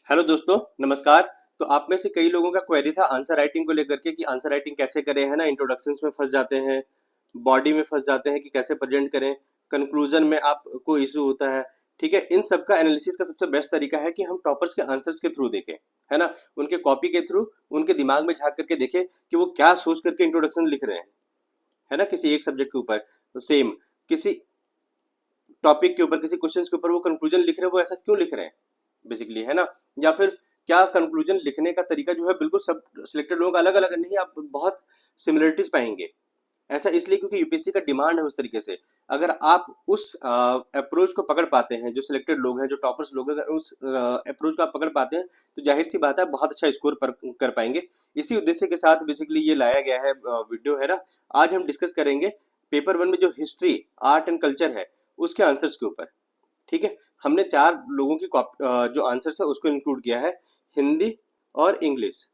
Hello दोस्तों, नमस्कार। तो आप में से कई लोगों का क्वेरी था आंसर राइटिंग को लेकर के कि आंसर राइटिंग कैसे करें, है ना। इंट्रोडक्शंस में फंस जाते हैं, बॉडी में फंस जाते हैं कि कैसे प्रेजेंट करें, कंक्लूजन में आपको इशू होता है। ठीक है, इन सब का एनालिसिस का सबसे बेस्ट तरीका है कि हम टॉपर्स के आंसर्स के थ्रू देखें, है ना। उनके कॉपी के थ्रू उनके दिमाग में झांक करके देखें कि वो क्या सोच करके इंट्रोडक्शन लिख रहे हैं, है ना, किसी एक सब्जेक्ट के ऊपर। सेम किसी टॉपिक के ऊपर, किसी क्वेश्चन के ऊपर वो कंक्लूजन लिख रहे हैं, वो ऐसा क्यों लिख रहे हैं बेसिकली, है ना। या फिर क्या कंक्लूजन लिखने का तरीका जो है बिल्कुल सब सिलेक्टेड लोगों का अलग अलग नहीं, आप बहुत सिमिलरिटीज पाएंगे। ऐसा इसलिए क्योंकि यूपीएससी का डिमांड है उस तरीके से। अगर आप उस अप्रोच को पकड़ पाते हैं, जो सिलेक्टेड लोग हैं, जो टॉपर्स लोग हैं, अगर उस अप्रोच को आप पकड़ पाते हैं तो जाहिर सी बात है बहुत अच्छा स्कोर कर पाएंगे। इसी उद्देश्य के साथ बेसिकली ये लाया गया है वीडियो, है ना। आज हम डिस्कस करेंगे पेपर वन में जो हिस्ट्री, आर्ट एंड कल्चर है उसके आंसर्स के ऊपर। ठीक है, हमने चार लोगों की जो आंसर्स है उसको इंक्लूड किया है, हिंदी और इंग्लिश।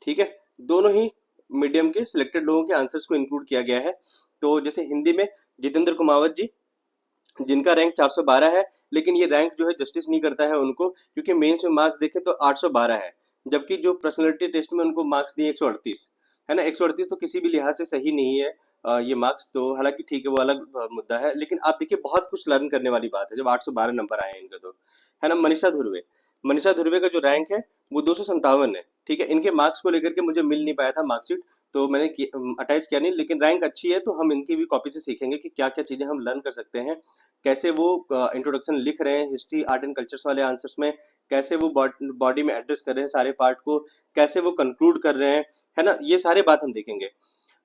ठीक है, दोनों ही मीडियम के सिलेक्टेड लोगों के आंसर्स को इंक्लूड किया गया है। तो जैसे हिंदी में जितेंद्र कुमावत जी, जिनका रैंक 412 है, लेकिन ये रैंक जो है जस्टिस नहीं करता है उनको, क्योंकि मेंस में मार्क्स देखें तो 812 है, जबकि जो पर्सनैलिटी टेस्ट में उनको मार्क्स दिए 138, है ना। 138 तो किसी भी लिहाज से सही नहीं है। ये मार्क्स तो हालांकि ठीक है, वो अलग मुद्दा है, लेकिन आप देखिए बहुत कुछ लर्न करने वाली बात है जब 812 नंबर आए हैं इनके तो, है ना। मनीषा धुर्वे का जो रैंक है वो 257 है। ठीक है, इनके मार्क्स को लेकर के मुझे मिल नहीं पाया था मार्कशीट, तो मैंने अटैच किया नहीं, लेकिन रैंक अच्छी है, तो हम इनकी भी कॉपी से सीखेंगे कि क्या क्या चीज़ें हम लर्न कर सकते हैं, कैसे वो इंट्रोडक्शन लिख रहे हैं हिस्ट्री आर्ट एंड कल्चर्स वाले आंसर्स में, कैसे वो बॉडी में एड्रेस कर रहे हैं सारे पार्ट को, कैसे वो कंक्लूड कर रहे हैं, है ना। ये सारे बात हम देखेंगे।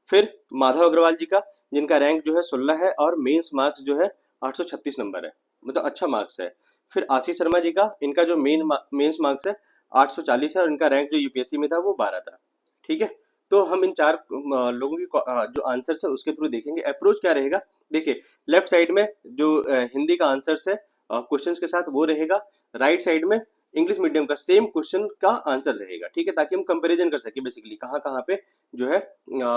फिर माधव अग्रवाल जी का, जिनका रैंक जो है 16 है और मेंस मार्क्स जो है 836 नंबर है, मतलब अच्छा मार्क्स है। फिर आशीष शर्मा जी का, इनका जो मेंस मार्क्स है 840 है और इनका रैंक जो यूपीएससी में था वो 12 था। ठीक है, तो हम इन चार लोगों की जो आंसर्स है उसके थ्रू देखेंगे अप्रोच क्या रहेगा। देखिए, लेफ्ट साइड में जो हिंदी का आंसर्स है क्वेश्चंस के साथ वो रहेगा, राइट साइड में इंग्लिश मीडियम का सेम क्वेश्चन का आंसर रहेगा। ठीक है, ताकि हम कंपैरिजन कर सके बेसिकली कहाँ कहाँ पे जो है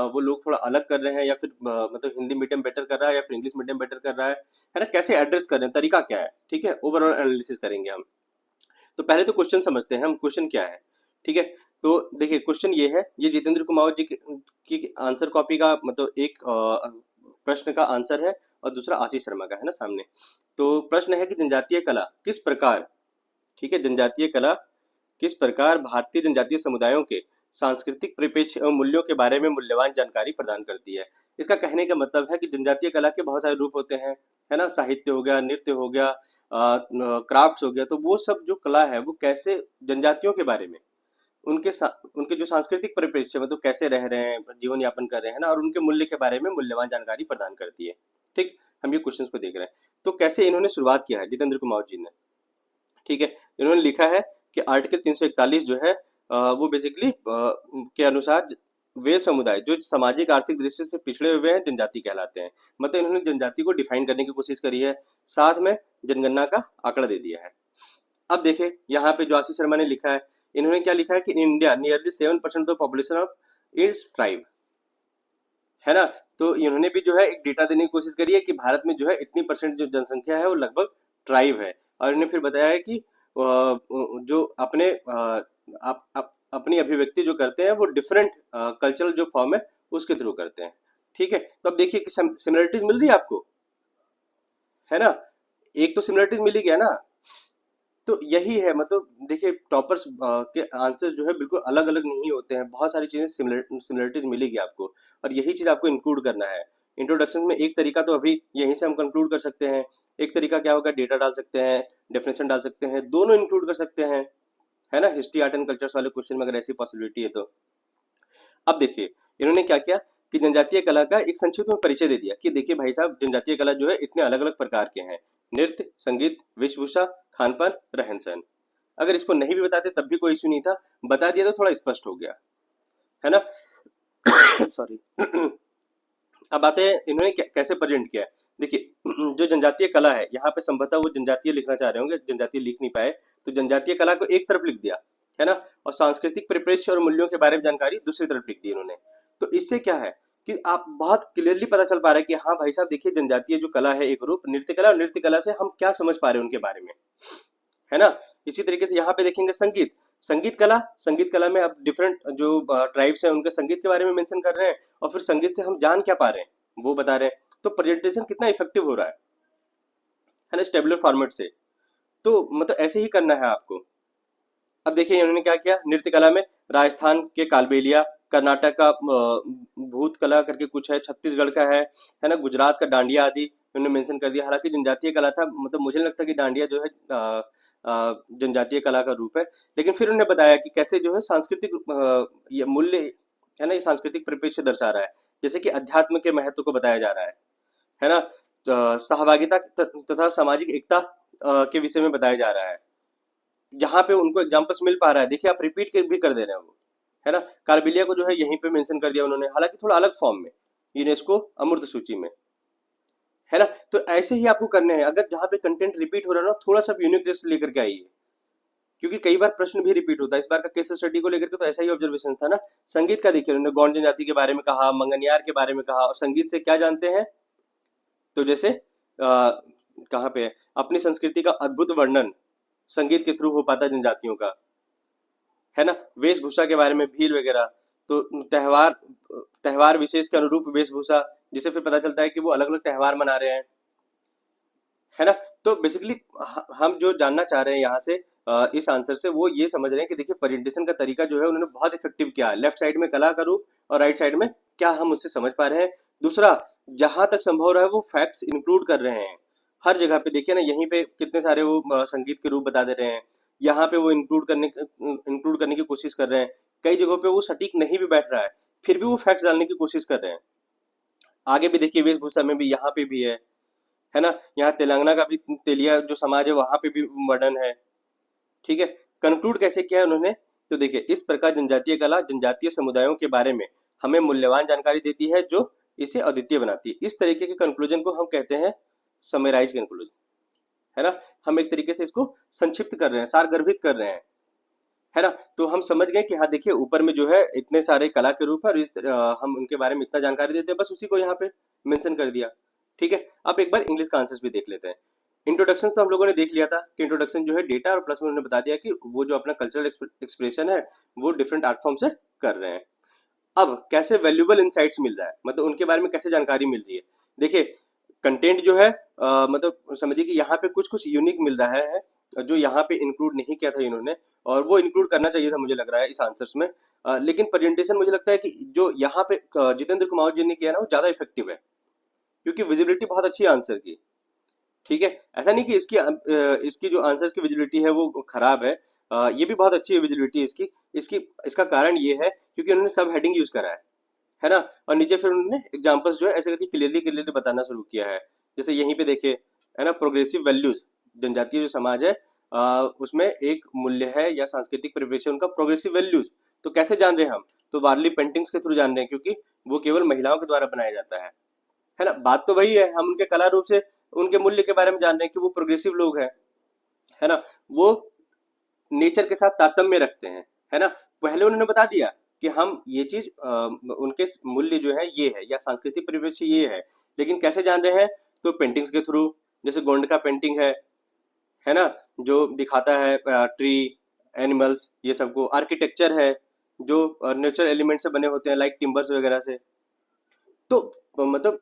वो लोग थोड़ा अलग कर रहे हैं, या फिर मतलब हिंदी मीडियम बेटर कर रहा है या फिर इंग्लिश मीडियम बेटर कर रहा है ना, कैसे एड्रेस कर रहे हैं, तरीका क्या है। ठीक है, ओवरऑल एनालिसिस करेंगे हम। तो पहले तो क्वेश्चन समझते हैं हम, क्वेश्चन क्या है। ठीक है, तो देखिए क्वेश्चन ये है, ये जितेंद्र कुमार जी की आंसर कॉपी का मतलब एक प्रश्न का आंसर है और दूसरा आशीष शर्मा का है ना सामने। तो प्रश्न है कि जनजातीय कला किस प्रकार, ठीक है, जनजातीय कला किस प्रकार भारतीय जनजातीय समुदायों के सांस्कृतिक परिप्रेक्ष्य एवं मूल्यों के बारे में मूल्यवान जानकारी प्रदान करती है। इसका कहने का मतलब है कि जनजातीय कला के बहुत सारे रूप होते हैं, है ना। साहित्य हो गया, नृत्य हो गया, क्राफ्ट्स हो गया, तो वो सब जो कला है वो कैसे जनजातियों के बारे में, उनके जो सांस्कृतिक परिप्रेक्ष्य मतलब कैसे रह रहे हैं, जीवन यापन कर रहे हैं ना, और उनके मूल्य के बारे में मूल्यवान जानकारी प्रदान करती है। ठीक, हम ये क्वेश्चन को देख रहे हैं। तो कैसे इन्होंने शुरुआत किया है जितेंद्र कुमार जी ने। ठीक है, इन्होंने लिखा है कि आर्टिकल 341 जो है वो बेसिकली के अनुसार वे समुदाय जो सामाजिक आर्थिक दृष्टि से पिछड़े हुए हैं जनजाति कहलाते हैं। मतलब इन्होंने जनजाति को डिफाइन करने की कोशिश करी है, साथ में जनगणना का आंकड़ा दे दिया है। अब देखिए यहाँ पे जो आशीष शर्मा ने लिखा है, इन्होंने क्या लिखा है कि in India nearly 7% of population of its tribe, है ना। तो इन्होंने भी जो है एक डेटा देने की कोशिश करी है कि भारत में जो है इतनी परसेंट जो जनसंख्या है वो लगभग ट्राइब है। और इन्होंने फिर बताया है कि जो अपने अपनी अभिव्यक्ति जो करते हैं वो डिफरेंट कल्चरल जो फॉर्म है उसके थ्रू करते हैं। ठीक है, तो अब देखिए कि सिमिलरिटीज मिल रही है आपको, है ना। एक तो सिमिलरिटीज मिल ही गया ना। तो यही है, मतलब देखिए टॉपर्स के आंसर्स जो है बिल्कुल अलग अलग नहीं होते हैं, बहुत सारी चीजें सिमिलरिटीज मिलेगी आपको, और यही चीज आपको इंक्लूड करना है। इंट्रोडक्शन में एक तरीका तो अभी यहीं से हम कंक्लूड कर सकते हैं, एक तरीका क्या होगा, डेटा डाल सकते हैं, डेफिनेशन डाल सकते हैं, दोनों इंक्लूड कर सकते हैं, है ना। हिस्ट्री आर्ट एंड कल्चर्स वाले क्वेश्चन में अगर ऐसी पॉसिबिलिटी है तो। अब देखिए इन्होंने क्या किया कि जनजातीय कला का एक संक्षिप्त में परिचय दे दिया कि देखिए भाई साहब, जनजातीय कला जो है इतने अलग अलग प्रकार के हैं, नृत्य, संगीत, वेशभूषा, खान पान, रहन सहन। अगर इसको नहीं भी बताते तब भी कोई इशू नहीं था, बता दिया तो थोड़ा स्पष्ट हो गया, है ना। सॉरी। अब आते हैं इन्होंने कैसे प्रेजेंट किया है। देखिए जो जनजातीय कला है, यहाँ पे संभवतः वो जनजातीय लिखना चाह रहे होंगे, जनजातीय लिख नहीं पाए, तो जनजातीय कला को एक तरफ लिख दिया, है ना, और सांस्कृतिक परिप्रेक्ष्य और मूल्यों के बारे में जानकारी दूसरी तरफ लिख दी इन्होंने। तो इससे क्या है कि आप बहुत क्लियरली पता चल पा रहा है कि हाँ भाई साहब देखिए, जनजातीय जो कला है एक रूप, नृत्य कला, और नृत्य कला से हम क्या समझ पा रहे हैं उनके बारे में, है ना। इसी तरीके से यहाँ पे देखेंगे संगीत, संगीत कला में अब डिफरेंट जो ट्राइब्स हैं उनके संगीत के बारे में मेंशन कर रहे हैं, और फिर संगीत से हम जान क्या पा रहे हैं वो बता रहे हैं। तो प्रेजेंटेशन कितना इफेक्टिव हो रहा है ना, टेबुलर फॉर्मेट से। तो मतलब ऐसे ही करना है आपको। अब देखिए इन्होंने क्या किया नृत्य कला में, राजस्थान के कालबेलिया, कर्नाटक का भूत कला करके कुछ है, छत्तीसगढ़ का है ना, गुजरात का डांडिया आदि इन्होंने मेंशन कर दिया। हालांकि जनजातीय कला था, मतलब मुझे नहीं लगता कि डांडिया जो है जनजातीय कला का रूप है। लेकिन फिर उन्होंने बताया कि कैसे जो है सांस्कृतिक ये मूल्य है ना, ये सांस्कृतिक परिप्रेक्ष्य दर्शा रहा है, जैसे कि अध्यात्म के महत्व को बताया जा रहा है ना, सहभागिता तथा सामाजिक एकता के विषय में बताया जा रहा है, जहाँ पे उनको एग्जांपल्स मिल पा रहा है। देखिए आप रिपीट भी कर दे रहे हैं वो, है ना। कार्बिलिया को जो है यहीं पे मेंशन कर दिया उन्होंने, हालांकि थोड़ा अलग फॉर्म में, यूनेस्को अमूर्त सूची में, है ना। तो ऐसे ही आपको करने हैं, अगर जहाँ पे कंटेंट रिपीट हो रहा है ना, थोड़ा सा यूनिकनेस लेकर के आइए, क्योंकि कई बार प्रश्न भी रिपीट होता है। इस बार का केस स्टडी को लेकर के तो ऐसा ही ऑब्जर्वेशन था ना। संगीत का देखिए उन्होंने गौंड जनजाति के बारे में कहा, मंगनियार के बारे में कहा, और संगीत से क्या जानते हैं, तो जैसे कहाँ पे है, अपनी संस्कृति का अद्भुत वर्णन संगीत के थ्रू हो पाता है जनजातियों का, है ना। वेशभूषा के बारे में भील वगैरह, तो त्योहार त्योहार विशेष के अनुरूप वेशभूषा, जिससे फिर पता चलता है कि वो अलग अलग त्योहार मना रहे हैं, है ना। तो बेसिकली हम जो जानना चाह रहे हैं यहाँ से इस आंसर से, वो ये समझ रहे हैं कि देखिए प्रेजेंटेशन का तरीका जो है उन्होंने बहुत इफेक्टिव किया है। लेफ्ट साइड में कला का रूप और राइट साइड में क्या हम उससे समझ पा रहे हैं। दूसरा, जहां तक संभव रहा है वो फैक्ट्स इंक्लूड कर रहे हैं। हर जगह पे देखिए ना, यहीं पे कितने सारे वो संगीत के रूप बता दे रहे हैं, यहाँ पे वो इंक्लूड करने की कोशिश कर रहे हैं। कई जगहों पे वो सटीक नहीं भी बैठ रहा है, फिर भी वो फैक्ट्स डालने की कोशिश कर रहे हैं। आगे भी देखिए वेशभूषा में भी यहाँ पे भी है ना। यहाँ तेलंगाना का भी तेलिया जो समाज है वहां पे भी वर्णन है, ठीक है। कंक्लूड कैसे किया है उन्होंने, तो देखिए इस प्रकार जनजातीय कला जनजातीय समुदायों के बारे में हमें मूल्यवान जानकारी देती है जो इसे अद्वितीय बनाती है। इस तरीके के कंक्लूजन को हम कहते हैं समराइज कंक्लूजन, है ना। हम एक तरीके से इसको संक्षिप्त कर रहे हैं, सारगर्भित कर रहे हैं, है ना। तो हम समझ गए कि हाँ देखिए ऊपर में जो है इतने सारे कला के रूप है, और हम उनके बारे में इतना जानकारी देते हैं, बस उसी को यहाँ पे मेंशन कर दिया, ठीक है। अब एक बार इंग्लिश का आंसर्स भी देख लेते हैं। इंट्रोडक्शन तो हम लोगों ने देख लिया था कि इंट्रोडक्शन जो है डेटा, और प्लस में उन्होंने बता दिया कि वो जो अपना कल्चरल एक्सप्रेशन है वो डिफरेंट आर्ट फॉर्म से कर रहे हैं। अब कैसे वैल्यूएबल इनसाइट्स मिल रहा है, मतलब उनके बारे में कैसे जानकारी मिल रही है। देखिए कंटेंट जो है मतलब समझिए कि यहाँ पे कुछ कुछ यूनिक मिल रहा है जो यहाँ पे इंक्लूड नहीं किया था इन्होंने, और वो इंक्लूड करना चाहिए था मुझे लग रहा है इस आंसर्स में। लेकिन प्रेजेंटेशन मुझे लगता है कि जो यहाँ पे जितेंद्र कुमार जी ने किया ना वो ज्यादा इफेक्टिव है, क्योंकि विजिबिलिटी बहुत अच्छी है आंसर की, ठीक है। ऐसा नहीं कि इसकी जो आंसर्स की विजिबिलिटी है वो खराब है, ये भी बहुत अच्छी है विजिबिलिटी इसकी। इसकी इसका कारण ये है क्योंकि उन्होंने सब हेडिंग यूज करा है ना। और नीचे फिर उन्होंने एग्जांपल्स जो है ऐसे करके क्लियरली क्लियरली बताना शुरू किया है। जैसे यहीं पे देखिए, है ना, प्रोग्रेसिव वैल्यूज, जनजातीय जो समाज है उसमें एक मूल्य है या सांस्कृतिक परिवेश है उनका प्रोग्रेसिव वैल्यूज। तो कैसे जान रहे हैं हम, तो वारली पेंटिंग्स के थ्रू जान रहे हैं, क्योंकि वो केवल महिलाओं के द्वारा बनाया जाता है ना। बात तो वही है, हम उनके कला रूप से उनके मूल्य के बारे में जान रहे हैं कि वो प्रोग्रेसिव लोग हैं, है ना। वो नेचर के साथ तारतम्य रखते हैं, है ना। पहले उन्होंने बता दिया कि हम ये चीज उनके मूल्य जो है ये है, या सांस्कृतिक परिवेश ये है। लेकिन कैसे जान रहे हैं, तो पेंटिंग्स के थ्रू, जैसे गोंड का पेंटिंग है ना, जो दिखाता है ट्री, एनिमल्स, ये सबको। आर्किटेक्चर है जो नेचुरल एलिमेंट से बने होते हैं, लाइक टिम्बर्स वगैरह से। तो मतलब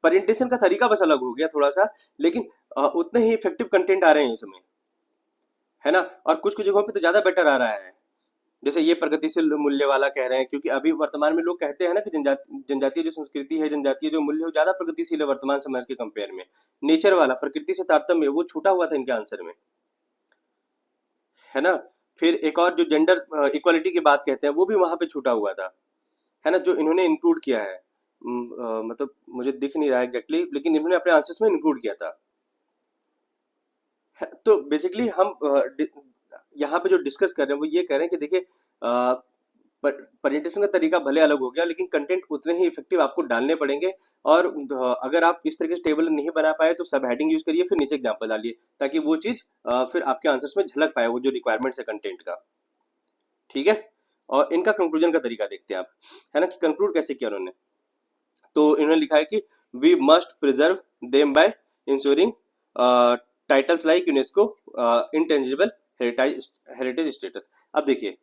प्रेजेंटेशन का तरीका बस अलग हो गया थोड़ा सा, लेकिन उतने ही इफेक्टिव कंटेंट आ रहे हैं इसमें, है ना। और कुछ कुछ जगहों पे तो ज्यादा बेटर आ रहा है, जैसे ये प्रगतिशील मूल्य वाला कह रहे हैं, क्योंकि अभी वर्तमान में लोग कहते हैं ना कि जनजातीय जो संस्कृति है, जनजातीय जो मूल्य है, ज्यादा प्रगतिशील है वर्तमान समाज के कंपेयर में। नेचर वाला, प्रकृति से तारतम्य, वो छूटा हुआ था इनके आंसर में, है ना। फिर एक और जो जेंडर इक्वालिटी की बात कहते हैं वो भी वहां पे छूटा हुआ था, है ना, जो इन्होंने इंक्लूड किया है। मतलब मुझे दिख नहीं रहा है एग्जैक्टली, लेकिन इन्होंने अपने आंसर्स में इंक्लूड किया था। तो बेसिकली हम यहाँ पे जो डिस्कस कर रहे हैं वो ये कह रहे हैं कि देखिए प्रेजेंटेशन का तरीका भले अलग हो गया, लेकिन कंटेंट उतने ही इफेक्टिव आपको डालने पड़ेंगे। और अगर आप इस तरह के टेबल नहीं बना पाए तो सब हेडिंग यूज करिए, फिर नीचे एग्जांपल डालिए, ताकि वो चीज फिर आपके आंसर्स में झलक पाए, वो जो रिक्वायरमेंट्स है कंटेंट का, ठीक है। और इनका कंक्लूजन का तरीका देखते हैं आप, है ना, कि कंक्लूड कैसे किया उन्होंने। तो इन्होंने लिखा है कि we must preserve them by ensuring titles like UNESCO intangible heritage status. अब देखिए,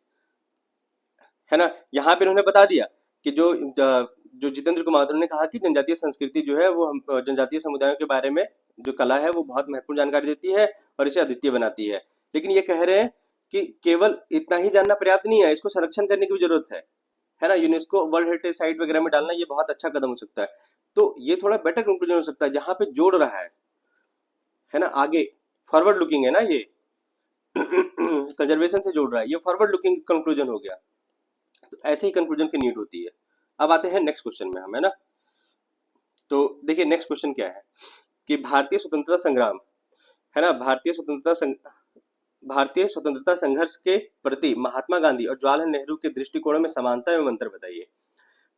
है ना, यहाँ पे उन्होंने बता दिया कि जो जितेंद्र कुमार उन्होंने कहा कि जनजातीय संस्कृति जो है वो हम जनजातीय समुदायों के बारे में जो कला है वो बहुत महत्वपूर्ण जानकारी देती है और इसे अद्वितीय बनाती है। लेकिन ये कह रहे हैं कि केवल इतना ही जानना पर्याप्त नहीं है, इसको संरक्षण करने की भी जरूरत है ना, यूनेस्को वर्ल्ड हेरिटेज साइट वगैरह में डालना ये बहुत अच्छा कदम हो सकता है। तो ये थोड़ा बेटर कंक्लूजन हो सकता है जहाँ पे जोड़ रहा है ना, आगे फॉरवर्ड लुकिंग है ना ये कंजर्वेशन से जोड़ रहा है, ये फॉरवर्ड लुकिंग कंक्लूजन हो गया। तो ऐसे ही कंक्लूजन की नीड होती है। अब आते हैं नेक्स्ट क्वेश्चन में हम, है ना। तो देखिए नेक्स्ट क्वेश्चन क्या है कि भारतीय स्वतंत्रता संग्राम, है ना, भारतीय स्वतंत्रता संघर्ष के प्रति महात्मा गांधी और जवाहरलाल नेहरू के दृष्टिकोणों में समानता एवं अंतर बताइए।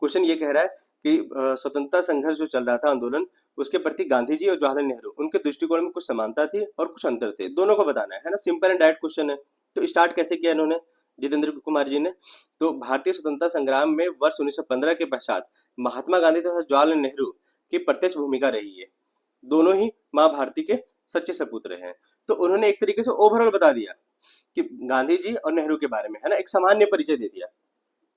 क्वेश्चन ये कह रहा है कि स्वतंत्रता संघर्ष जो चल रहा था आंदोलन, उसके प्रति गांधी जी और जवाहरलाल नेहरू उनके दृष्टिकोण में कुछ समानता थी और कुछ अंतर थे, दोनों को बताना है ना। सिंपल एंड डायरेक्ट क्वेश्चन है। तो स्टार्ट कैसे किया इन्होंने, जितेंद्र कुमार जी ने, तो भारतीय स्वतंत्रता संग्राम में वर्ष 1915 के पश्चात महात्मा गांधी तथा जवाहरलाल नेहरू की प्रत्यक्ष भूमिका रही है। दोनों ही माँ भारती के सच्चे सपूत रहे हैं। तो उन्होंने एक तरीके से ओवरऑल बता दिया कि गांधी जी और नेहरू के बारे में, है ना, एक सामान्य परिचय दे दिया।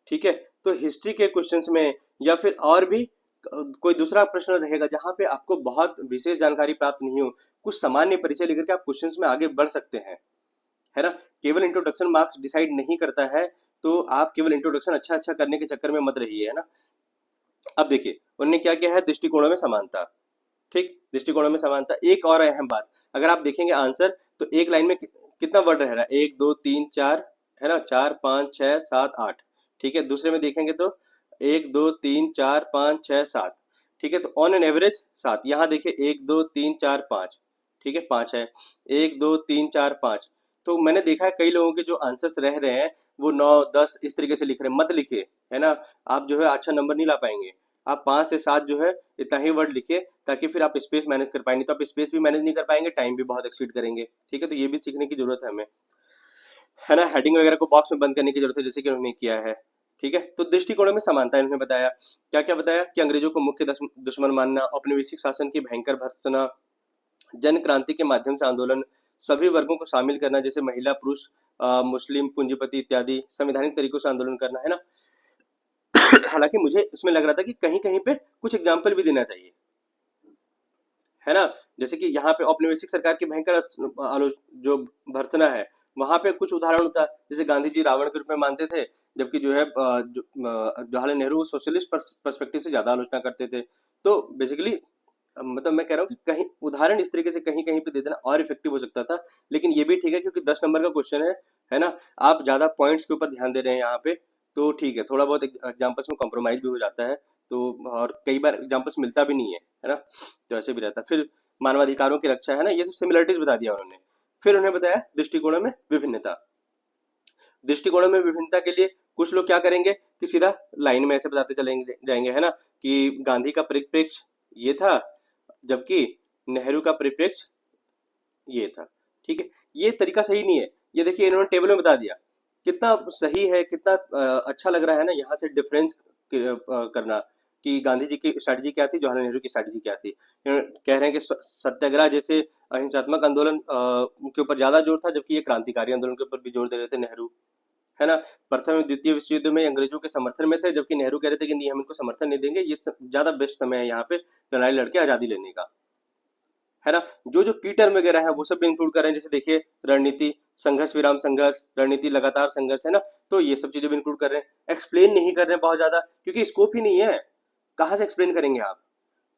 ठीक है, तो हिस्ट्री के क्वेश्चंस में या फिर और भी कोई दूसरा प्रश्न रहेगा जहां पे आपको बहुत विशेष जानकारी प्राप्त नहीं हो, कुछ सामान्य परिचय लेकर के आप क्वेश्चंस में आगे बढ़ सकते हैं, है ना। केवल इंट्रोडक्शन मार्क्स डिसाइड नहीं करता है, तो आप केवल इंट्रोडक्शन अच्छा अच्छा करने के चक्कर में मत रहिए, है ना। अब देखिए उन्होंने क्या किया है, दृष्टिकोणों में समानता। ठीक, दृष्टिकोणों में समानता। एक और अहम बात, अगर आप देखेंगे आंसर तो एक लाइन में कितना वर्ड रह रहा है, 1 2 3 4, है ना, 4 5 6 7 8। ठीक है, दूसरे में देखेंगे तो 1 2 3 4 5 6 7। ठीक है, तो ऑन एन एवरेज 7। यहाँ देखिए 1 2 3 4 5, ठीक है 5 है, 1 2 3 4 5। तो मैंने देखा है कई लोगों के जो आंसर्स रह रहे हैं वो 9 10 इस तरीके से लिख रहे हैं, मत लिखिए, है ना। आप जो है अच्छा नंबर नहीं ला पाएंगे। आप 5 से 7 जो है इतना ही वर्ड लिखिए, ताकि फिर आप स्पेस मैनेज कर पाएंगे। तो आप स्पेस भी मैनेज नहीं कर पाएंगे, टाइम भी बहुत एक्सीड करेंगे। ठीक है, तो ये भी सीखने की जरूरत है हमें, है ना। हेडिंग वगैरह को बॉक्स में बंद करने की जरूरत है, जैसे कि उन्होंने किया है। ठीक है, तो दृष्टिकोणों में समानता इन्होंने बताया। क्या क्या बताया कि अंग्रेजों को मुख्य दुश्मन मानना, औपनिवेशिक शासन की भयंकर भर्त्सना, जन क्रांति के माध्यम से आंदोलन, सभी वर्गों को शामिल करना जैसे महिला पुरुष मुस्लिम पूंजीपति इत्यादि, संवैधानिक तरीकों से आंदोलन करना, है ना। हालांकि मुझे इसमें लग रहा था कि कहीं कहीं पे कुछ एग्जाम्पल भी देना चाहिए, है ना। जैसे कि यहाँ पे औपनिवेशिक सरकार की भयंकर जो भर्त्सना है, वहां पे कुछ उदाहरण होता है। जैसे गांधी जी रावण के रूप में मानते थे, जबकि जो है जवाहरलाल नेहरू सोशलिस्ट पर्सपेक्टिव से ज्यादा आलोचना करते थे। तो बेसिकली मतलब मैं कह रहा हूँ कि कहीं उदाहरण इस तरीके से कहीं कहीं पे दे देना और इफेक्टिव हो सकता था। लेकिन ये भी ठीक है क्योंकि 10 नंबर का क्वेश्चन है ना। आप ज्यादा पॉइंट्स के ऊपर ध्यान दे रहे हैं यहाँ पे, तो ठीक है, थोड़ा बहुत एग्जाम्पल्स में कॉम्प्रोमाइज भी हो जाता है। तो और कई बार एग्जाम्पल्स मिलता भी नहीं है ना। तो ऐसे भी रहता है। फिर मानवाधिकारों की रक्षा, है ना, ये सब सिमिलरिटीज बता दिया उन्होंने। फिर उन्होंने बताया दृष्टिकोणों में विभिन्नता। दृष्टिकोणों में विभिन्नता के लिए कुछ लोग क्या करेंगे कि सीधा लाइन में ऐसे बताते चलेंगे जाएंगे, है ना, कि गांधी का परिप्रेक्ष्य ये था, जबकि नेहरू का परिप्रेक्ष्य ये था। ठीक है, ये तरीका सही नहीं है। ये देखिए इन्होंने टेबल में बता दिया, कितना सही है, कितना अच्छा लग रहा है ना यहाँ से डिफरेंस करना कि गांधी जी की स्ट्रैटेजी क्या थी, जवाहरलाल नेहरू की स्ट्रैटेजी क्या थी। कह रहे हैं कि सत्याग्रह जैसे अहिंसात्मक आंदोलन के ऊपर ज्यादा जोर था, जबकि ये क्रांतिकारी आंदोलन के ऊपर भी जोर दे रहे थे नेहरू, है ना। प्रथम और द्वितीय विश्व युद्ध में अंग्रेजों के समर्थन में थे, जबकि नेहरू कह रहे थे कि नहीं, हम इनको समर्थन नहीं देंगे, ये ज्यादा बेस्ट समय है यहाँ पे लड़ाई लड़के आजादी लेने का, है ना। जो जो की टर्म वगैरह है वो सब भी इंक्लूड कर रहे हैं। जैसे देखिए रणनीति, संघर्ष विराम संघर्ष, रणनीति लगातार संघर्ष, है ना। तो ये सब चीजें भी इंक्लूड कर रहे हैं। एक्सप्लेन नहीं कर रहे हैं बहुत ज्यादा, क्योंकि स्कोप ही नहीं है, कहाँ से एक्सप्लेन करेंगे आप।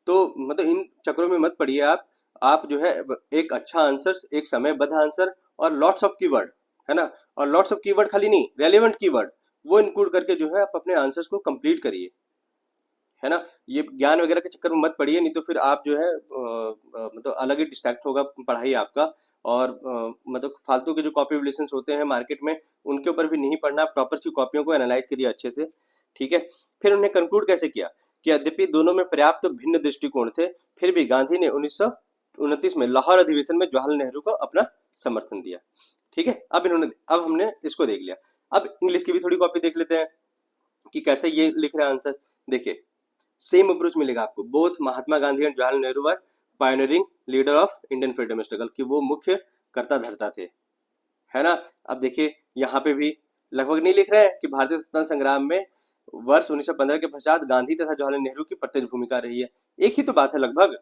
तो मतलब इन चक्रों में मत पड़िए आप जो है एक अच्छा आंसर, एक समयबद्ध आंसर और लॉट्स ऑफ कीवर्ड, है ना। और लॉट्स ऑफ कीवर्ड खाली नहीं, रेलेवेंट कीवर्ड वो इंक्लूड करके जो है आप अपने आंसर्स को कंप्लीट करिए, है ना। ये ज्ञान वगैरह के चक्कर में मत पड़िए, नहीं तो फिर आप जो है मतलब अलग ही डिस्ट्रैक्ट होगा पढ़ाई आपका। और मतलब फालतू के जो कॉपी रिलेशंस होते हैं मार्केट में, उनके ऊपर भी नहीं पढ़ना, प्रॉपर सी कॉपियों को एनालाइज करिए अच्छे से। ठीक है, फिर उन्हें कंक्लूड कैसे किया कि यद्यपि दोनों में पर्याप्त भिन्न दृष्टिकोण थे, फिर भी गांधी ने 1929 में लाहौर अधिवेशन में जवाहरलाल नेहरू को अपना समर्थन दिया। ठीक है, अब हमने इसको देख लिया। अब इंग्लिश की भी थोड़ी कॉपी देख लेते हैं कि कैसे ये लिख रहे हैं आंसर। देखिए सेम अप्रोच मिलेगा आपको, both Mahatma Gandhi and Jawaharlal Nehru were pioneering leader of Indian freedom struggle, कि वो मुख्य कर्ता धर्ता थे, है ना। अब देखिए यहाँ पे भी लगभग नहीं लिख रहे हैं कि भारतीय स्वतंत्रता संग्राम में वर्ष 1915 के पश्चात गांधी तथा जवाहरलाल नेहरू की प्रत्यक्ष भूमिका रही है, एक ही तो बात है लगभग,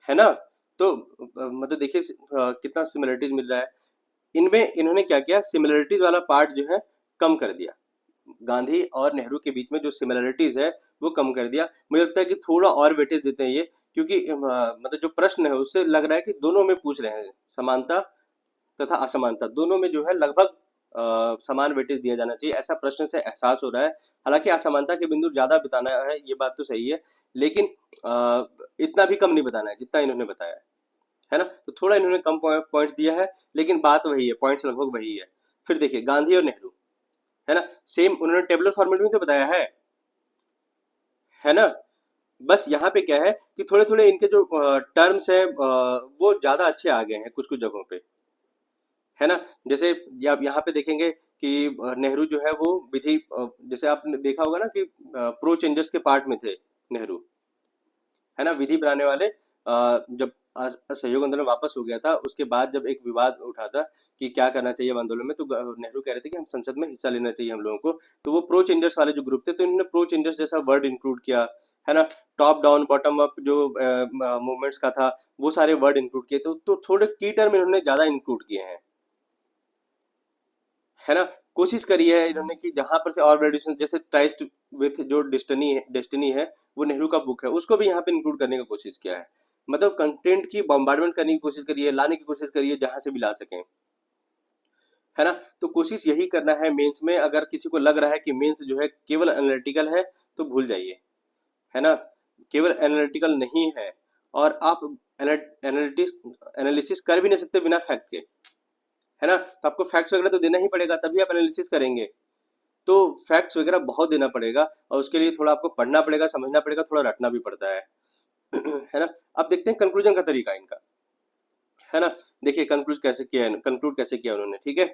है ना। तो मतलब देखिए कितना सिमिलरिटीज मिल रहा है इनमें। इन्होंने क्या किया, सिमिलरिटीज वाला पार्ट जो है कम कर दिया, गांधी और नेहरू के बीच में जो सिमिलरिटीज है वो कम कर दिया। मुझे लगता है कि थोड़ा और वेटेज देते हैं ये, क्योंकि मतलब जो प्रश्न है उससे लग रहा है कि दोनों में पूछ रहे हैं, समानता तथा असमानता दोनों में जो है लगभग समान वेटेज दिया जाना चाहिए, ऐसा प्रश्न से एहसास हो रहा है। हालांकि असमानता के बिंदु ज्यादा बताना है, ये बात तो सही है, लेकिन इतना भी कम नहीं बताना है जितना इन्होंने बताया है ना। तो थोड़ा इन्होंने कम पॉइंट्स दिया है, लेकिन बात वही है, पॉइंट्स लगभग वही है। फिर देखिए गांधी और नेहरू, है ना, सेम उन्होंने टेबुलर फॉर्मेट में तो बताया है ना। बस यहाँ पे क्या है कि थोड़े थोड़े इनके जो टर्म्स है वो ज्यादा अच्छे आ गए हैं कुछ कुछ जगहों पे, है ना। जैसे आप यहाँ पे देखेंगे कि नेहरू जो है वो विधि जैसे आपने देखा होगा ना कि प्रो चेंजर्स के पार्ट में थे नेहरू, है ना, विधि बनाने वाले। जब असहयोग आंदोलन वापस हो गया था उसके बाद जब एक विवाद उठा था कि क्या करना चाहिए आंदोलन में, तो नेहरू कह रहे थे कि हम संसद में हिस्सा लेना चाहिए हम लोगों को, तो वो प्रो चेंजर्स वाले जो ग्रुप थे तो इन्होंने प्रो चेंजर्स जैसा वर्ड इंक्लूड किया, है ना। टॉप डाउन बॉटम अप जो मूवमेंट्स का था वो सारे वर्ड इंक्लूड किए, तो थोड़े की टर्म इन्होंने ज्यादा इंक्लूड किए हैं, है ना। कोशिश करी है इन्होंने कि जहां पर से और रेडिएशन जैसे ट्राइस्ट विथ जो डेस्टिनी है वो नेहरू का बुक है उसको भी यहाँ पे इंक्लूड करने की कोशिश किया है। मतलब कंटेंट की बॉम्बार्डमेंट करने की कोशिश करी है, लाने की कोशिश करी है जहां से भी ला सकें, है ना। तो कोशिश यही करना है मेंस में। अगर किसी को लग रहा है कि मेंस जो है केवल एनालिटिकल है तो भूल जाइए, है ना। केवल एनालिटिकल नहीं है, और आप एनालिटिक्स एनालिसिस कर भी नहीं सकते बिना फैक्ट के, है ना। तो आपको फैक्ट्स वगैरह तो देना ही पड़ेगा तभी आप एनालिसिस करेंगे। तो फैक्ट्स वगैरह बहुत देना पड़ेगा और उसके लिए थोड़ा आपको पढ़ना पड़ेगा, समझना पड़ेगा, थोड़ा रटना भी पड़ता है है ना। अब देखते हैं कंक्लूजन का तरीका इनका, है ना। देखिए कंक्लूड कैसे किया उन्होंने, ठीक है,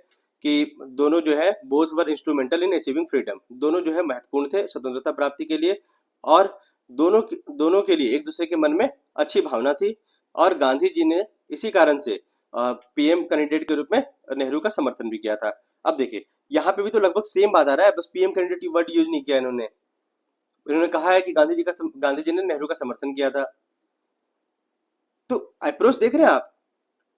कि दोनों जो है both were instrumental in achieving freedom, दोनों जो है महत्वपूर्ण थे स्वतंत्रता प्राप्ति के लिए, और दोनों के लिए एक दूसरे के मन में अच्छी भावना थी, और गांधी जी ने इसी कारण से पीएम कैंडिडेट के रूप में नेहरू का समर्थन भी किया था। अब देखिए यहाँ पे भी तो लगभग सेम बात आ रहा है, बस पीएम कैंडिडेट की वर्ड यूज नहीं किया इन्होंने। इन्होंने कहा है कि गांधी जी ने नेहरू का समर्थन किया था। तो अप्रोच देख रहे हैं आप,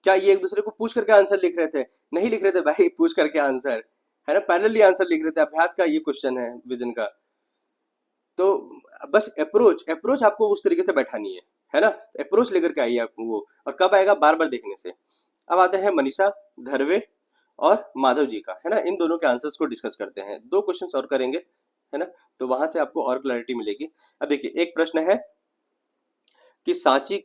क्या ये एक दूसरे को पूछ करके आंसर लिख रहे थे? नहीं लिख रहे थे भाई पूछ करके आंसर, है ना, पैरेलली आंसर लिख रहे थे। अभ्यास का ये क्वेश्चन है विजन का। तो बस अप्रोच अप्रोच आपको उस तरीके से बैठानी है ना। तो अप्रोच लेकर के आइए आपको वो, और कब आएगा, बार बार देखने से। अब आते हैं मनीषा धरवे और माधव जी का, है ना, इन दोनों के आंसर्स को डिस्कस करते हैं। दो क्वेश्चन और करेंगे, है ना, तो वहां से आपको और क्लैरिटी मिलेगी। अब देखिए एक प्रश्न है कि सांची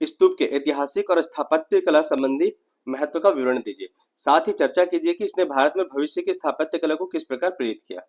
स्तूप के ऐतिहासिक और स्थापत्य कला संबंधी महत्व का विवरण दीजिए, साथ ही चर्चा कीजिए कि इसने भारत में भविष्य की स्थापत्य कला को किस प्रकार प्रेरित किया।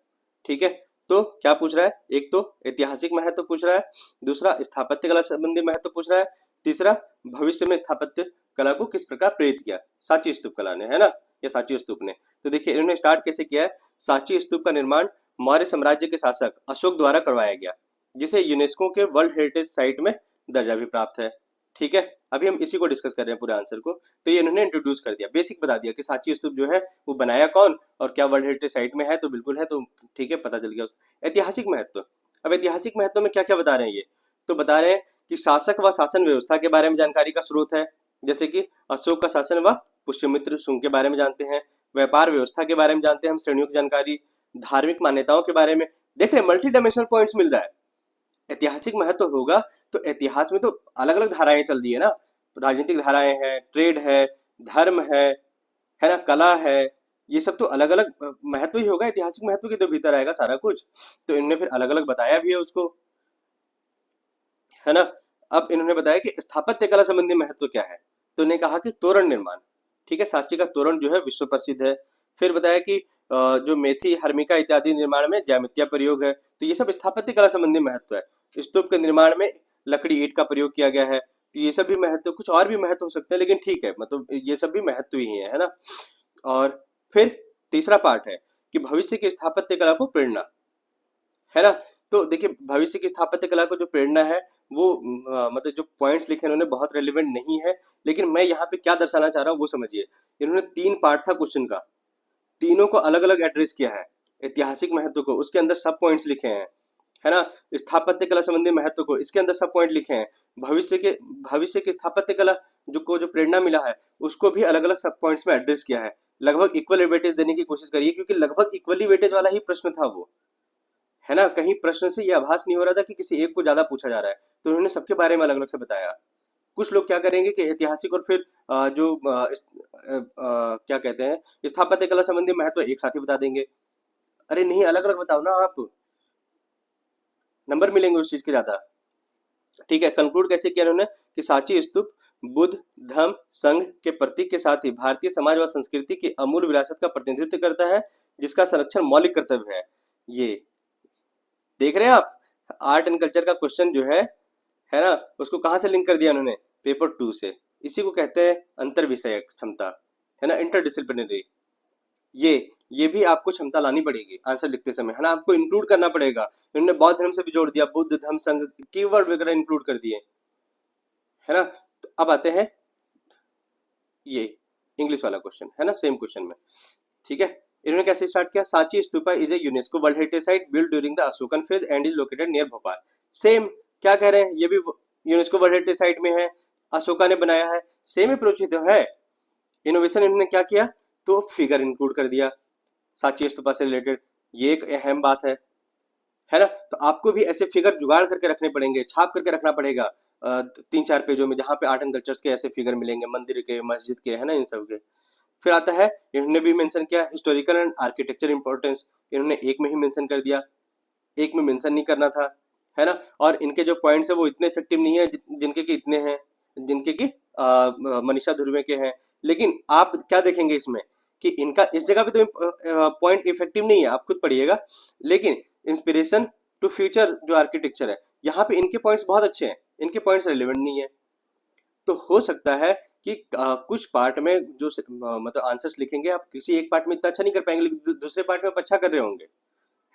ठीक है, तो क्या पूछ रहा है, एक तो ऐतिहासिक महत्व पूछ रहा है, दूसरा स्थापत्य कला संबंधी महत्व पूछ रहा है, तीसरा भविष्य में स्थापत्य कला को किस प्रकार प्रेरित किया सांची स्तूप कला ने, है ना, या सांची स्तूप ने। तो देखिए इन्होंने स्टार्ट कैसे किया है। सांची स्तूप का निर्माण मौर्य साम्राज्य के शासक अशोक द्वारा करवाया गया, जिसे यूनेस्को के वर्ल्ड हेरिटेज साइट में दर्जा भी प्राप्त है। ठीक है, अभी हम इसी को डिस्कस कर रहे हैं पूरे आंसर को। तो ये इन्होंने इंट्रोड्यूस कर दिया, बेसिक बता दिया कि सांची स्तूप जो है वो बनाया कौन और क्या वर्ल्ड हेरिटेज साइट में है, तो बिल्कुल है, तो ठीक है, पता चल गया। ऐतिहासिक महत्व, अब ऐतिहासिक महत्व में क्या क्या बता रहे हैं ये, तो बता रहे हैं कि शासक व शासन व्यवस्था के बारे में जानकारी का स्रोत है, जैसे कि अशोक का शासन व पुष्यमित्र शुंग के बारे में जानते हैं, व्यापार व्यवस्था के बारे में जानते हैं हम, श्रेणियों की जानकारी, धार्मिक मान्यताओं के बारे में, देख रहे मल्टी डायमेंशनल पॉइंट्स मिल रहा है। ऐतिहासिक महत्व होगा तो इतिहास में तो अलग अलग धाराएं चल रही है ना, राजनीतिक धाराएं हैं, ट्रेड है, धर्म है ना, कला है, ये सब तो अलग अलग महत्व ही होगा, ऐतिहासिक महत्व के तो भीतर आएगा सारा कुछ। तो इन्होंने फिर अलग अलग बताया भी है उसको, है ना। अब इन्होंने बताया कि स्थापत्य कला संबंधी महत्व क्या है, तो इन्होंने कहा कि तोरण निर्माण, ठीक है, सांची का तोरण जो है विश्व प्रसिद्ध है। फिर बताया कि जो मेथी हर्मिका इत्यादि निर्माण में ज्यामितीय प्रयोग है, तो ये सब स्थापत्य कला संबंधी महत्व है। स्तूप के निर्माण में लकड़ी ईंट का प्रयोग किया गया है, तो ये सब भी महत्व, कुछ और भी महत्व हो सकते हैं लेकिन ठीक है, मतलब ये सब भी महत्व ही है ना। और फिर तीसरा पार्ट है कि भविष्य की स्थापत्य कला को प्रेरणा, है ना। तो देखिए भविष्य की स्थापत्य कला को जो प्रेरणा है वो मतलब जो पॉइंट्स लिखे हैं उन्होंने बहुत रेलिवेंट नहीं है, लेकिन मैं यहाँ पे क्या दर्शाना चाह रहा हूँ वो समझिए। इन्होंने 3 पार्ट था क्वेश्चन का, तीनों को अलग अलग एड्रेस किया है। ऐतिहासिक महत्व को उसके अंदर सब पॉइंट्स लिखे हैं, है ना। स्थापत्य कला संबंधी महत्व को इसके अंदर सब पॉइंट लिखे हैं। भविष्य के भविष्य की स्थापत्य कला जो प्रेरणा मिला है उसको भी अलग अलग सब पॉइंट्स में एड्रेस किया है। लगभग इक्वल वेटेज देने की कोशिश करिए, क्योंकि लगभग इक्वली वेटेज वाला ही प्रश्न था वो, है ना। कहीं प्रश्न से ये आभास नहीं हो रहा था कि किसी एक को ज्यादा पूछा जा रहा है, तो उन्होंने सबके बारे में अलग अलग से बताया। कुछ लोग क्या करेंगे कि ऐतिहासिक और फिर क्या कहते हैं स्थापत्य कला संबंधी महत्व एक साथ ही बता देंगे। अरे नहीं, अलग अलग बताओ ना आप, नंबर मिलेंगे उस चीज के ज्यादा। ठीक है, कंक्लूड कैसे किया उन्होंने कि सांची स्तूप बुद्ध धम्म संघ के प्रतीक के साथ ही भारतीय समाज व संस्कृति की अमूल्य विरासत का प्रतिनिधित्व करता है, जिसका संरक्षण मौलिक कर्तव्य है। ये देख रहे हैं आप, आर्ट एंड कल्चर का क्वेश्चन जो है ना, उसको कहाँ से लिंक कर दिया उन्होंने, पेपर 2 से। इसी को कहते हैं अंतर विषयक क्षमता, है ना, इंटरडिसिप्लिनरी। ये भी आपको क्षमता लानी पड़ेगी आंसर लिखते समय, है ना, आपको इंक्लूड करना पड़ेगा। इन्होंने बौद्ध धर्म से भी जोड़ दिया, बुद्ध धर्म संघ, कीवर्ड वगैरह इंक्लूड कर दिए, है ना। तो अब आते हैं ये इंग्लिश वाला क्वेश्चन, है ना, सेम क्वेश्चन में। ठीक है, इन्होंने कैसे स्टार्ट किया, Sanchi stupa is a UNESCO world heritage site build during the Ashokan phase and is located near Bhopal. Same, क्या कह रहे हैं, ये भी यूनेस्को वर्ल्ड हेरिटेज साइट में है, अशोका ने बनाया है, सेम अप्रोच तो है। इनोवेशन इन्होंने क्या किया, तो फिगर इंक्लूड कर दिया सांची स्तूपा से रिलेटेड, ये एक अहम बात है ना। तो आपको भी ऐसे फिगर जुगाड़ करके रखने पड़ेंगे, छाप करके रखना पड़ेगा 3-4 पेजों में, जहाँ पे आर्ट एंड कल्चर्स के ऐसे फिगर मिलेंगे, मंदिर के, मस्जिद के, है ना, इन सब के। फिर आता है, इन्होंने भी मेंशन किया हिस्टोरिकल एंड आर्किटेक्चर इंपॉर्टेंस, इन्होंने एक में ही मेंशन कर दिया, एक में मेंशन नहीं करना था, है ना। और इनके जो पॉइंट्स है वो इतने इफेक्टिव नहीं है जिनके कि इतने हैं, जिनके कि मनीषा धुर्वे के हैं। लेकिन आप क्या देखेंगे इसमें कि इनका इस जगह पे तो पॉइंट इफेक्टिव नहीं है, आप खुद पढ़िएगा। लेकिन इंस्पिरेशन टू फ्यूचर जो आर्किटेक्चर है, यहाँ पे इनके पॉइंट्स बहुत अच्छे हैं, इनके पॉइंट्स रिलेवेंट नहीं है। तो हो सकता है कि कुछ पार्ट में जो मतलब आंसर्स लिखेंगे आप किसी एक पार्ट में इतना अच्छा नहीं कर पाएंगे, लेकिन दूसरे पार्ट में आप अच्छा कर रहे होंगे,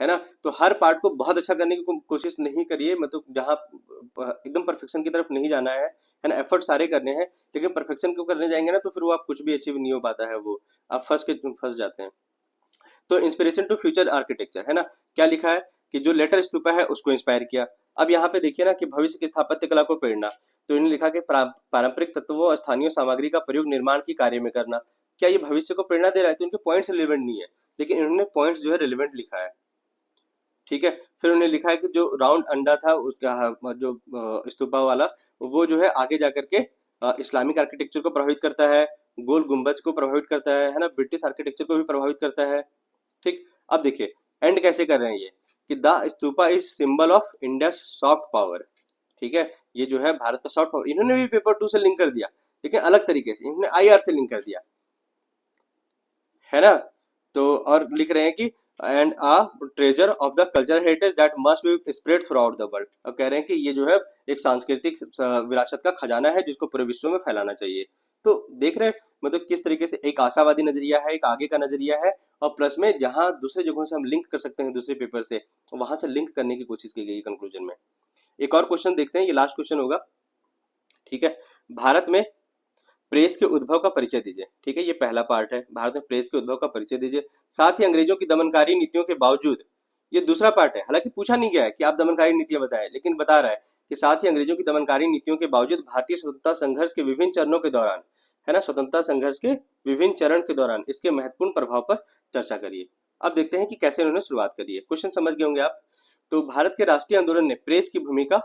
है ना। तो हर पार्ट को बहुत अच्छा करने की कोशिश नहीं करिए, मतलब जहाँ एकदम परफेक्शन की तरफ नहीं जाना है ना, एफर्ट सारे करने हैं, लेकिन परफेक्शन को करने जाएंगे ना तो फिर वो आप कुछ भी अचीव नहीं हो पाता है, वो आप फंस जाते हैं। तो इंस्पिरेशन टू फ्यूचर आर्किटेक्चर, है ना, क्या लिखा है कि जो लेटर स्तूपा है उसको इंस्पायर किया। अब यहाँ पे देखिए ना कि भविष्य की स्थापत्य कला को प्रेरणा, तो इन्होंने लिखा कि पारंपरिक तत्वों और स्थानीय सामग्री का प्रयोग निर्माण की कार्य में करना। क्या ये भविष्य को प्रेरणा दे रहा है, तो इनके पॉइंट्स रिलेवेंट नहीं है, लेकिन इन्होंने पॉइंट्स जो है रिलेवेंट लिखा है। ठीक है, फिर उन्होंने लिखा है कि जो राउंड अंडा था उसका जो स्तूपा वाला, वो जो है आगे जाकर के इस्लामिक आर्किटेक्चर को प्रभावित करता है, गोल गुंबज को प्रभावित करता है ना, ब्रिटिश आर्किटेक्चर को भी प्रभावित करता है। ठीक, अब देखिए एंड कैसे कर रहे हैं ये कि the stupa is symbol of India soft power. ठीक है, ये जो है भारत का सॉफ्ट पावर, इन्होंने भी पेपर 2 से लिंक कर दिया, लेकिन अलग तरीके से इन्होंने आईआर से लिंक कर दिया, है ना। तो और लिख रहे हैं कि and a treasure of the cultural heritage that must be spread throughout the world. अब कह रहे हैं कि ये जो है एक सांस्कृतिक विरासत का खजाना है जिसको पूरे विश्व में फैलाना चाहिए। तो देख रहे हैं मतलब किस तरीके से एक आशावादी नजरिया है, एक आगे का नजरिया है, और प्लस में जहां दूसरे जगहों से हम लिंक कर सकते हैं दूसरे पेपर से, वहां से लिंक करने की कोशिश की गई कंक्लूजन में। एक और क्वेश्चन देखते हैं, ये लास्ट क्वेश्चन होगा। ठीक है, भारत में प्रेस के उद्भव का परिचय दीजिए। ठीक है, ये पहला पार्ट है, भारत में प्रेस के उद्भव का परिचय दीजिए, साथ ही अंग्रेजों की दमनकारी नीतियों के बावजूद, ये दूसरा पार्ट है, हालांकि पूछा नहीं गया है कि आप दमनकारी नीतियां बताएं, लेकिन बता रहा है कि साथ ही अंग्रेजों की दमनकारी नीतियों के बावजूद भारतीय स्वतंत्रता संघर्ष के विभिन्न चरणों के दौरान, है ना, स्वतंत्रता संघर्ष के विभिन्न चरण के दौरान इसके महत्वपूर्ण प्रभाव पर चर्चा करिए। अब देखते हैं कि कैसे उन्होंने शुरुआत करी है, क्वेश्चन समझ गए होंगे आप। तो भारत के राष्ट्रीय आंदोलन ने प्रेस की भूमिका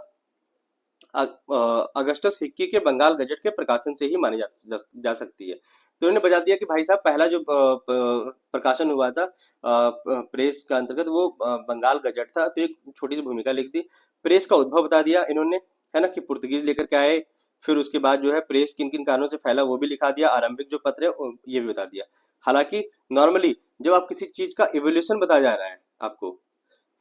अगस्टस हिक्की के बंगाल गजट के प्रकाशन से ही मानी जा सकती है। तो उन्होंने बता दिया कि भाई साहब पहला जो प्रकाशन हुआ था प्रेस का अंतर्गत वो बंगाल गजट था, तो एक छोटी सी भूमिका लिख दी। प्रेस का उद्भव बता दिया इन्होंने, है ना, कि पुर्तगीज लेकर के आए। फिर उसके बाद जो है प्रेस किन किन कारणों से फैला वो भी लिखा दिया, आरंभिक जो पत्र है ये भी बता दिया। हालांकि नॉर्मली जब आप किसी चीज का इवोल्यूशन बताया जा रहा है आपको,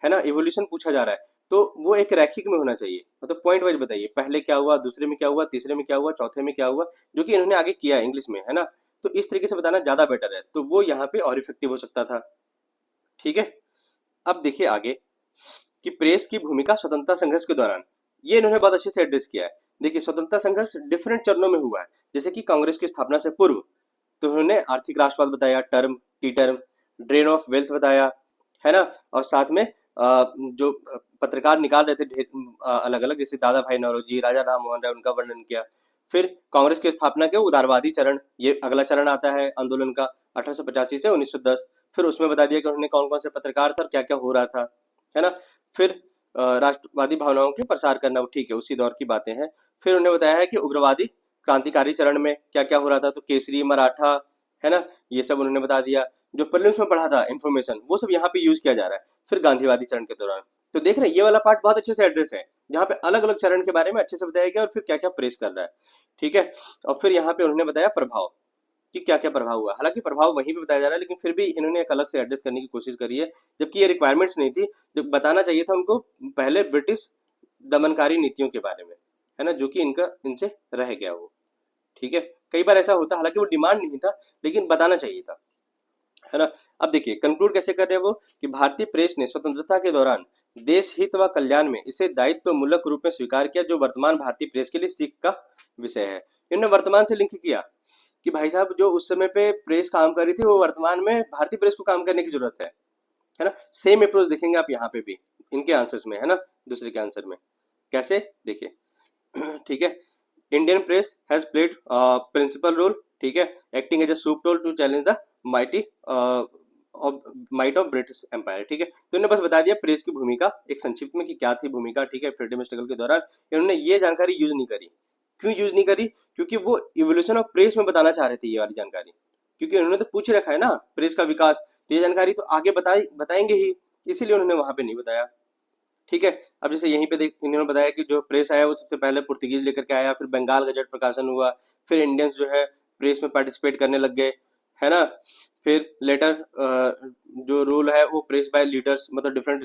है ना, इवोल्यूशन पूछा जा रहा है, तो वो एक रैखिक में होना चाहिए, मतलब पॉइंट वाइज बताइए, पहले क्या हुआ, दूसरे में क्या हुआ, तीसरे में क्या हुआ, चौथे में क्या हुआ, जो कि इन्होंने आगे किया है इंग्लिश में, है ना। तो इस तरीके से बताना ज्यादा बेटर है, तो वो यहाँ पे और इफेक्टिव हो सकता था। ठीक है, अब देखिए आगे, कि प्रेस की भूमिका स्वतंत्रता संघर्ष के दौरान, ये इन्होंने बहुत अच्छे से एड्रेस किया है। देखिए, स्वतंत्रता संघर्ष डिफरेंट चरणों में हुआ है। जैसे कि कांग्रेस की स्थापना से पूर्व तो उन्होंने आर्थिक राष्ट्रवाद बताया, term T term, drain of wealth बताया, है ना। और साथ में जो पत्रकार निकाल रहे थे ढेर अलग अलग, जैसे दादा भाई नौरोजी, राजा राम मोहन राय, उनका वर्णन किया। फिर कांग्रेस की स्थापना के उदारवादी चरण, ये अगला चरण आता है आंदोलन का, 1885 से 1910। फिर उसमें बता दिया कि उन्होंने कौन कौन से पत्रकार थे और क्या क्या हो रहा था, है ना। फिर राष्ट्रवादी भावनाओं के प्रसार करना, वो ठीक है, उसी दौर की बातें हैं। फिर उन्होंने बताया है कि उग्रवादी क्रांतिकारी चरण में क्या क्या हो रहा था, तो केसरी, मराठा, है ना, ये सब उन्होंने बता दिया। जो प्रीलिम्स में पढ़ा था इन्फॉर्मेशन, वो सब यहाँ पे यूज किया जा रहा है। फिर गांधीवादी चरण के दौरान, तो देख रहे हैं ये वाला पार्ट बहुत अच्छे से एड्रेस है, जहाँ पे अलग अलग चरण के बारे में अच्छे से बताया गया और फिर क्या क्या प्रेस कर रहा है, ठीक है। और फिर यहाँ पे उन्होंने बताया प्रभाव, कि क्या क्या प्रभाव हुआ। हालांकि प्रभाव वहीं पे बताया जा रहा है, लेकिन फिर भी इन्होंने एक अलग से एड्रेस करने की कोशिश करी है, जबकि ये रिक्वायरमेंट्स नहीं थी। जब बताना चाहिए था उनको पहले ब्रिटिश दमनकारी नीतियों के बारे में, है ना, जो कि इनका इनसे रह गया वो, ठीक है। कई बार ऐसा होता, हालांकि वो डिमांड नहीं था, लेकिन बताना चाहिए था, है ना। अब देखिए कंक्लूड कैसे कर रहे हैं वो, कि भारतीय प्रेस ने स्वतंत्रता के दौरान देश हित व कल्याण में इसे दायित्व मूलक रूप में स्वीकार किया, जो वर्तमान भारतीय प्रेस के लिए सीख का विषय है। इन्होंने वर्तमान से लिंक किया कि भाई साहब, जो उस समय पे प्रेस काम कर रही थी, वो वर्तमान में भारतीय प्रेस को काम करने की जरूरत है ना। सेम अप्रोच देखेंगे आप यहाँ पे भी इनके आंसर्स में, है ना, दूसरे के आंसर में। कैसे, देखिए ठीक है। Indian press has played principal role, ठीक है, acting as a soup role to challenge the mighty might of British empire, ठीक है। तो इन्होंने बस बता दिया प्रेस की भूमिका एक संक्षिप्त में कि क्या थी भूमिका, ठीक है, फ्रीडम स्ट्रगल के दौरान। इन्होंने ये जानकारी यूज नहीं करी। क्यों यूज नहीं करी? क्योंकि वो इवोल्यूशन ऑफ प्रेस में बताना चाह रहे थे ये वाली जानकारी, क्योंकि उन्होंने तो पूछ रखा है ना प्रेस का विकास, तो ये जानकारी तो आगे बताएंगे ही, इसीलिए उन्होंने वहां पे नहीं बताया, ठीक है। अब जैसे यहीं पे देख इन्होंने बताया कि जो प्रेस आया वो सबसे पहले पुर्तगीज लेकर के आया, फिर बंगाल गजट प्रकाशन हुआ, फिर इंडियंस जो है प्रेस में पार्टिसिपेट करने लग गए, है ना। फिर लेटर जो रूल है वो प्रेस बाय लीडर्स, मतलब डिफरेंट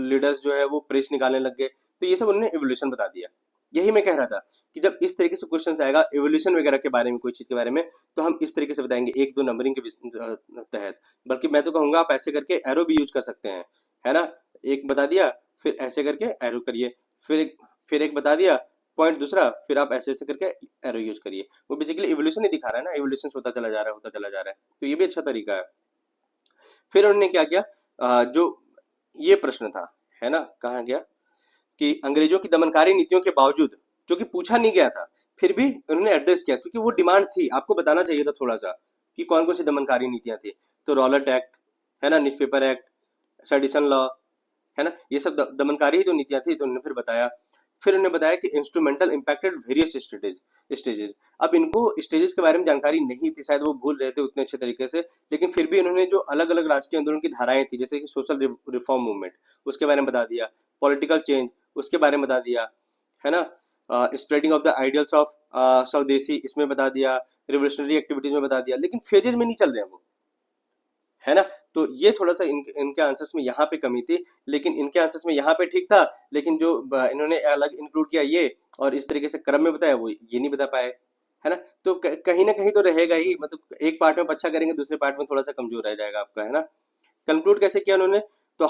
लीडर्स जो है वो प्रेस निकालने लग गए। तो ये सब उन्होंने एवोल्यूशन बता दिया। यही मैं कह रहा था कि जब इस तरीके से क्वेश्चन आएगा एवोल्यूशन वगैरह के बारे में, कोई चीज के बारे में, तो हम इस तरीके से बताएंगे, एक दो नंबरिंग के तहत। बल्कि मैं तो कहूंगा आप ऐसे करके एरो भी यूज कर सकते हैं, है ना। एक बता दिया, फिर ऐसे करके एरो करिए, फिर एक बता दिया पॉइंट दूसरा, फिर आप ऐसे ऐसे करके एरो यूज करिए। वो बेसिकली इवोल्यूशन ही दिखा रहा है ना, इवोल्यूशन होता चला जा रहा है, होता चला जा रहा है, तो ये भी अच्छा तरीका है। फिर उन्होंने क्या किया, जो ये प्रश्न था, है ना, कहाँ गया, कि अंग्रेजों की दमनकारी नीतियों के बावजूद, जो कि पूछा नहीं गया था, फिर भी उन्होंने एड्रेस किया, क्योंकि वो डिमांड थी, आपको बताना चाहिए था थोड़ा सा कि कौन कौन सी दमनकारी नीतियां थी। तो रॉलेट एक्ट, है ना, न्यूज़पेपर एक्ट, सेडिशन लॉ, है ना, ये सब दमनकारी ही तो नीतियां थी, तो उन्होंने फिर बताया। फिर उन्होंने बताया कि इंस्ट्रूमेंटल इम्पैक्टेड वेरियस स्टेजेस। अब इनको स्टेजेस के बारे में जानकारी नहीं थी, शायद वो भूल रहे थे उतने अच्छे तरीके से, लेकिन फिर भी उन्होंने जो अलग अलग राजकीय आंदोलन की धाराएं थी, जैसे कि सोशल रिफॉर्म मूवमेंट, उसके बारे में बता दिया, पॉलिटिकल चेंज उसके बारे में बता दिया, है ना, spreading of the ideals of स्वदेशी इसमें बता दिया, रिवोल्यूशनरी एक्टिविटीज में बता दिया, लेकिन फेजेज में नहीं चल रहे हैं वो, है ना। तो ये थोड़ा सा इनके आंसर्स में यहाँ पे कमी थी, लेकिन इनके आंसर्स में यहाँ पे ठीक था, लेकिन जो इन्होंने अलग इंक्लूड किया ये, और इस तरीके से क्रम में बताया, वो ये नहीं बता पाए, है ना। तो कहीं ना कहीं तो रहेगा ही, मतलब एक पार्ट में अच्छा करेंगे, दूसरे पार्ट में थोड़ा सा कमजोर रह जाएगा आपका, है ना। कंक्लूड कैसे किया उन्होंने, तो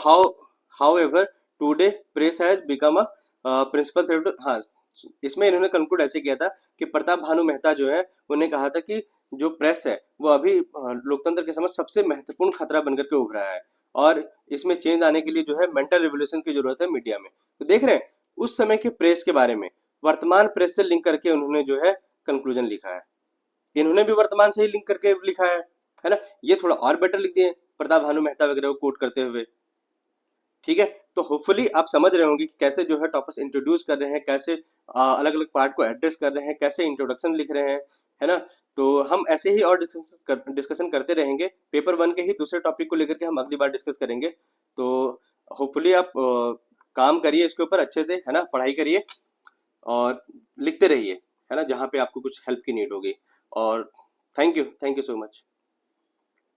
however today press has become a principal threat, हाँ, इसमें इन्होंने कंक्लूड ऐसे किया था कि प्रताप भानु मेहता जो है, उन्होंने कहा था कि जो प्रेस है वो अभी लोकतंत्र के समझ सबसे महत्वपूर्ण खतरा बनकर के उभरा है, और इसमें चेंज आने के लिए जो है मेंटल रिवोल्यूशन की जरूरत है मीडिया में। तो देख रहे हैं उस समय के प्रेस के बारे में वर्तमान प्रेस से लिंक करके उन्होंने जो है कंक्लूजन लिखा है। इन्होंने भी वर्तमान से ही लिंक करके लिखा है ना। ये थोड़ा और बेटर लिख दिए प्रताप भानु मेहता वगैरह को कोट करते हुए, ठीक है। तो होपफुली आप समझ रहे होंगे कि कैसे जो है टॉपर्स इंट्रोड्यूस कर रहे हैं, कैसे अलग अलग पार्ट को एड्रेस कर रहे हैं, कैसे इंट्रोडक्शन लिख रहे हैं, है ना। तो हम ऐसे ही और डिस्कशन करते रहेंगे, पेपर वन के ही दूसरे टॉपिक को लेकर के हम अगली बार डिस्कस करेंगे। तो होपफुली आप काम करिए इसके ऊपर अच्छे से, है ना, पढ़ाई करिए और लिखते रहिए, है ना, जहाँ पे आपको कुछ हेल्प की नीड होगी। और थैंक यू सो मच।